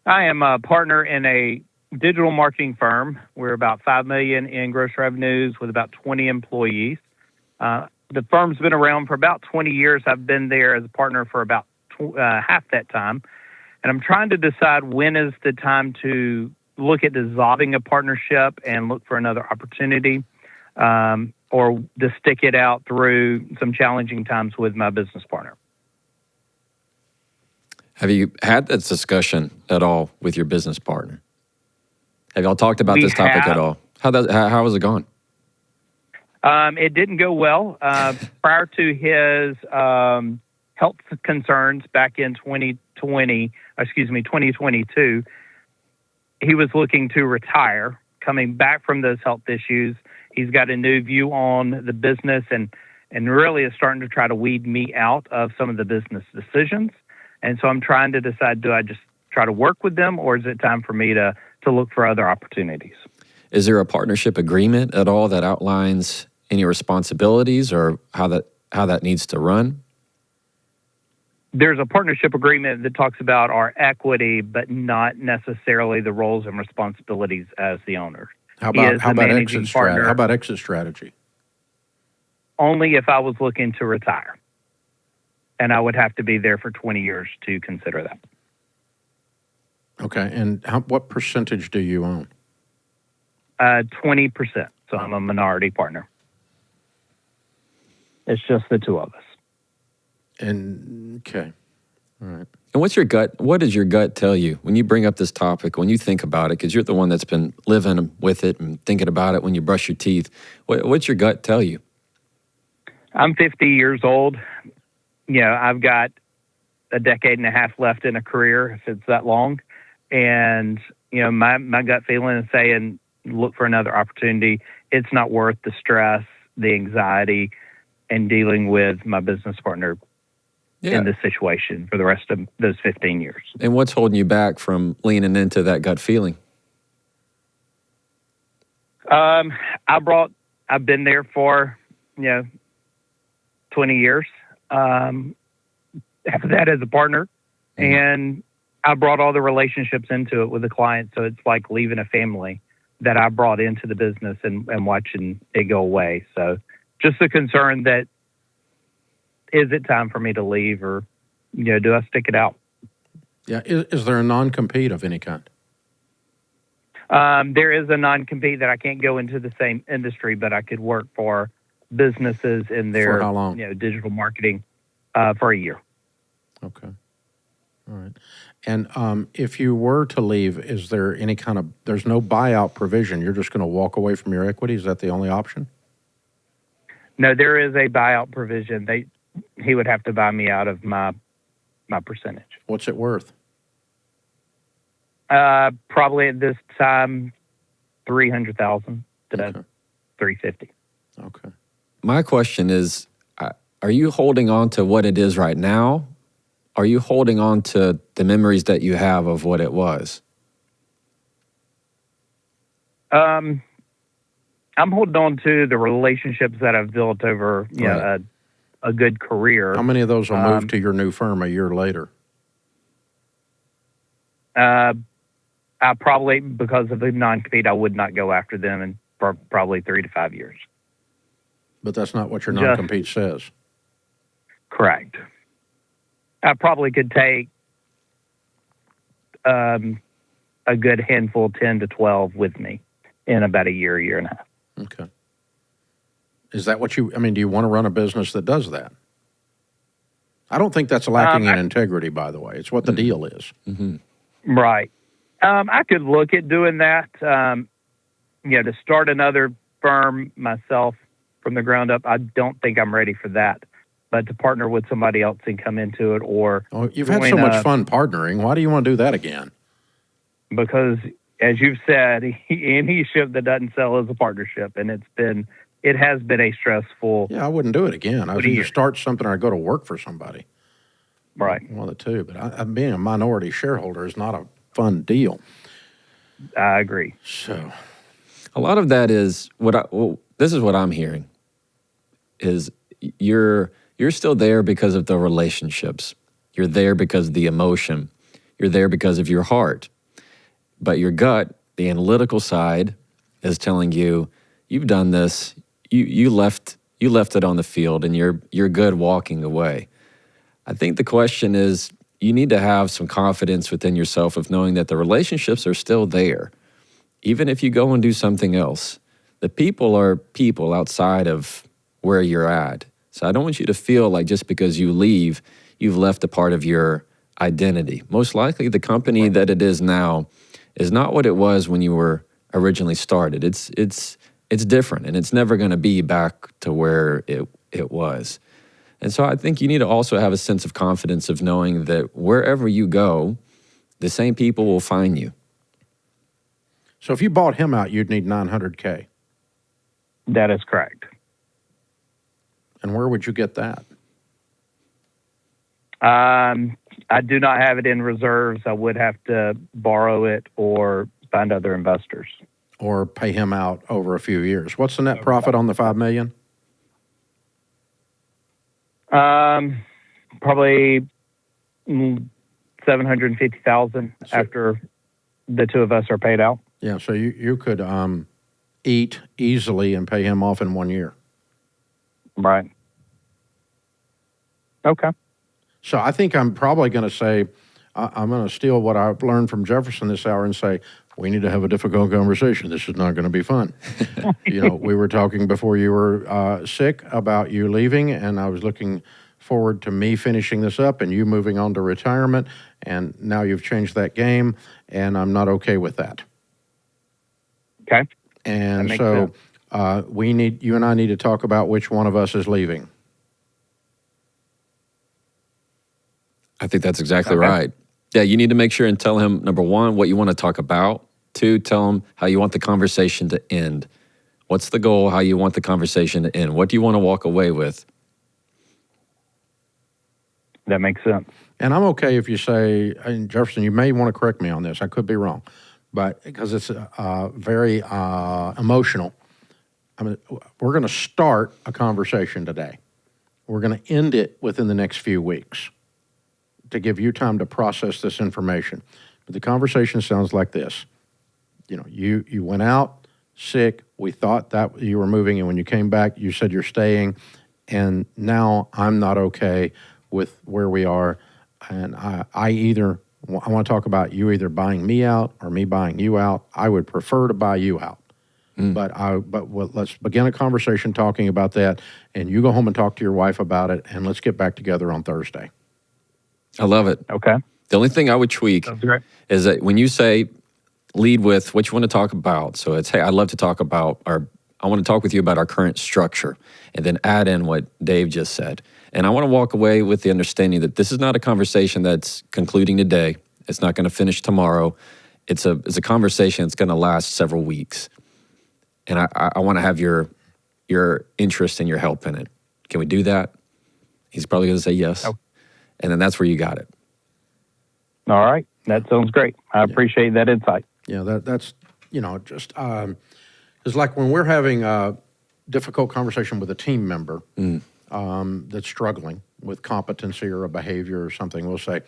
I am a partner in a digital marketing firm. We're about $5 million in gross revenues with about 20 employees. The firm's been around for about 20 years. I've been there as a partner for about half that time. And I'm trying to decide when is the time to look at dissolving a partnership and look for another opportunity, or to stick it out through some challenging times with my business partner. Have you had that discussion at all with your business partner? Have y'all talked about this topic at all? How was it going? It didn't go well. Prior to his health concerns back in 2022, he was looking to retire. Coming back from those health issues, he's got a new view on the business and really is starting to try to weed me out of some of the business decisions. And so I'm trying to decide, do I just try to work with them, or is it time for me to look for other opportunities? Is there a partnership agreement at all that outlines any responsibilities or how that needs to run? There's a partnership agreement that talks about our equity, but not necessarily the roles and responsibilities as the owner. How about exit strategy? Only if I was looking to retire. And I would have to be there for 20 years to consider that. Okay, and what percentage do you own? 20%, so I'm a minority partner. It's just the two of us. And, okay, all right. And what does your gut tell you when you bring up this topic, when you think about it, because you're the one that's been living with it and thinking about it when you brush your teeth. What's your gut tell you? I'm 50 years old. I've got a decade and a half left in a career, if it's that long. And, my gut feeling is saying, look for another opportunity. It's not worth the stress, the anxiety, and dealing with my business partner in this situation for the rest of those 15 years. And what's holding you back from leaning into that gut feeling? I've been there for, 20 years. After that as a partner, and I brought all the relationships into it with the client. So it's like leaving a family that I brought into the business and watching it go away. So just the concern that, is it time for me to leave, or, do I stick it out? Yeah. Is there a non-compete of any kind? There is a non-compete that I can't go into the same industry, but I could work for businesses in their for how long? Digital marketing for a year. Okay. All right. And if you were to leave, is there any there's no buyout provision? You're just going to walk away from your equity? Is that the only option? No, there is a buyout provision. He would have to buy me out of my percentage. What's it worth? Probably at this time, $300,000 to $350,000. Okay. My question is, are you holding on to what it is right now? Are you holding on to the memories that you have of what it was? I'm holding on to the relationships that I've built over, a good career. How many of those will move to your new firm a year later? I probably, because of the non-compete, I would not go after them for probably 3 to 5 years. But that's not what your non-compete says. Correct. I probably could take a good handful, 10 to 12, with me in about a year and a half. Okay. Is that what do you want to run a business that does that? I don't think that's lacking in integrity, by the way. It's what the deal is. Mm-hmm. Right. I could look at doing that, to start another firm myself from the ground up. I don't think I'm ready for that. But to partner with somebody else and come into it, or... Oh, you've had so much fun partnering. Why do you want to do that again? Because, as you've said, any ship that doesn't sell is a partnership, and it has been a stressful... Yeah, I wouldn't do it again. I would either start something or I'd go to work for somebody. Right. One of the two. But being a minority shareholder is not a fun deal. I agree. So... A lot of that is this is what I'm hearing, is you're still there because of the relationships. You're there because of the emotion. You're there because of your heart. But your gut, the analytical side, is telling you, you've done this. You left it on the field, and you're good walking away. I think the question is, you need to have some confidence within yourself of knowing that the relationships are still there. Even if you go and do something else, the people are people outside of where you're at. So I don't want you to feel like just because you leave, you've left a part of your identity. Most likely the company that it is now is not what it was when you were originally started. It's different, and it's never going to be back to where it was. And so I think you need to also have a sense of confidence of knowing that wherever you go, the same people will find you. So if you bought him out, you'd need $900K. That is correct. And where would you get that? I do not have it in reserves. I would have to borrow it or find other investors. Or pay him out over a few years. What's the net profit on the $5 million? Probably 750,000 after the two of us are paid out. Yeah, so you could eat easily and pay him off in 1 year. Right. Okay. So I think I'm probably going to say, I'm going to steal what I've learned from Jefferson this hour and say, we need to have a difficult conversation. This is not going to be fun. We were talking before you were sick about you leaving, and I was looking forward to me finishing this up and you moving on to retirement, and now you've changed that game, and I'm not okay with that. Okay. And so you and I need to talk about which one of us is leaving. I think that's exactly right. Yeah, you need to make sure and tell him, number one, what you want to talk about. Two, tell him how you want the conversation to end. What's the goal, how you want the conversation to end? What do you want to walk away with? That makes sense. And I'm okay if you say, and Jefferson, you may want to correct me on this. I could be wrong. But because it's very emotional, we're going to start a conversation today. We're going to end it within the next few weeks to give you time to process this information. But the conversation sounds like this. You went out sick. We thought that you were moving, and when you came back, you said you're staying. And now I'm not okay with where we are. And I want to talk about you either buying me out or me buying you out. I would prefer to buy you out. But let's begin a conversation talking about that, and you go home and talk to your wife about it, and let's get back together on Thursday. I love it. Okay. The only thing I would tweak is that when you say lead with what you want to talk about, so it's, hey, I'd love to talk about I want to talk with you about our current structure, and then add in what Dave just said. And I want to walk away with the understanding that this is not a conversation that's concluding today. It's not going to finish tomorrow. It's a conversation that's going to last several weeks. And I want to have your interest and your help in it. Can we do that? He's probably going to say yes. Oh. And then that's where you got it. All right. That sounds great. I appreciate that insight. Yeah, that's, just, it's like when we're having a difficult conversation with a team member that's struggling with competency or a behavior or something, we'll say,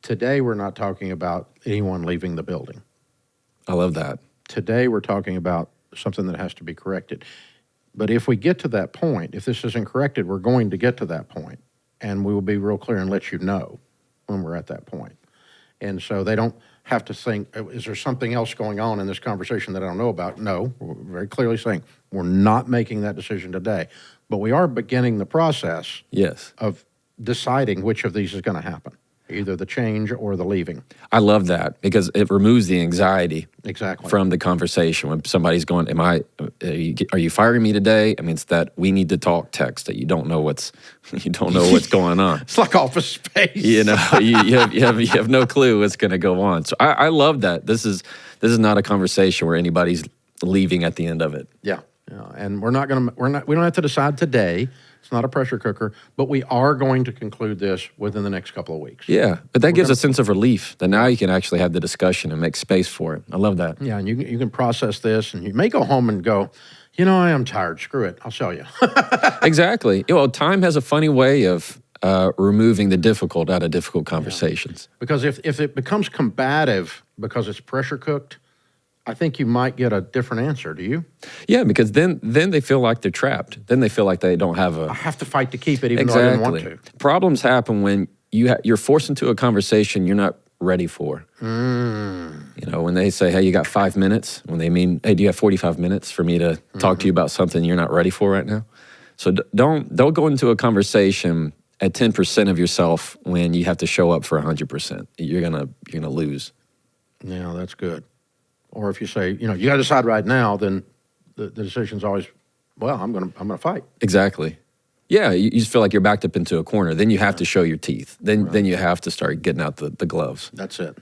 today we're not talking about anyone leaving the building. I love that. Today we're talking about something that has to be corrected. But if we get to that point, if this isn't corrected, we're going to get to that point, and we will be real clear and let you know when we're at that point. And so they don't have to think, is there something else going on in this conversation that I don't know about? No, we're very clearly saying we're not making that decision today. But we are beginning the process of deciding which of these is going to happen, either the change or the leaving. I love that because it removes the anxiety from the conversation. When somebody's going, are you firing me today? I mean, it's that we need to talk text that you don't know what's going on. It's like Office Space. You have no clue what's going to go on. So I love that. This is not a conversation where anybody's leaving at the end of it. Yeah. And we don't have to decide today. It's not a pressure cooker, but we are going to conclude this within the next couple of weeks. Yeah, but that gives a sense of relief that now you can actually have the discussion and make space for it. I love that. Yeah, and you can process this, and you may go home and go, I am tired. Screw it. I'll sell you. Exactly. Well, time has a funny way of removing the difficult out of difficult conversations. Because if it becomes combative because it's pressure cooked, I think you might get a different answer. Do you? Yeah, because then they feel like they're trapped. Then they feel like they don't have I have to fight to keep it, even though I didn't want to. Problems happen when you're forced into a conversation you're not ready for. You know, when they say, hey, you got 5 minutes, when they mean, hey, do you have 45 minutes for me to talk to you about something you're not ready for right now? So don't go into a conversation at 10% of yourself when you have to show up for 100%. You're gonna lose. Yeah, that's good. Or if you say, you got to decide right now, then the decision's always, well, I'm gonna fight. Exactly. Yeah, you just feel like you're backed up into a corner. Then you have to show your teeth. Then you have to start getting out the gloves. That's it.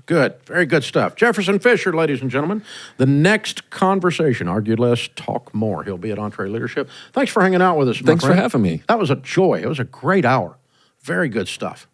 Good. Very good stuff. Jefferson Fisher, ladies and gentlemen. The next conversation, argue less, talk more. He'll be at EntreLeadership. Thanks for hanging out with us, my Thanks for friend. having me. That was a joy. It was a great hour. Very good stuff.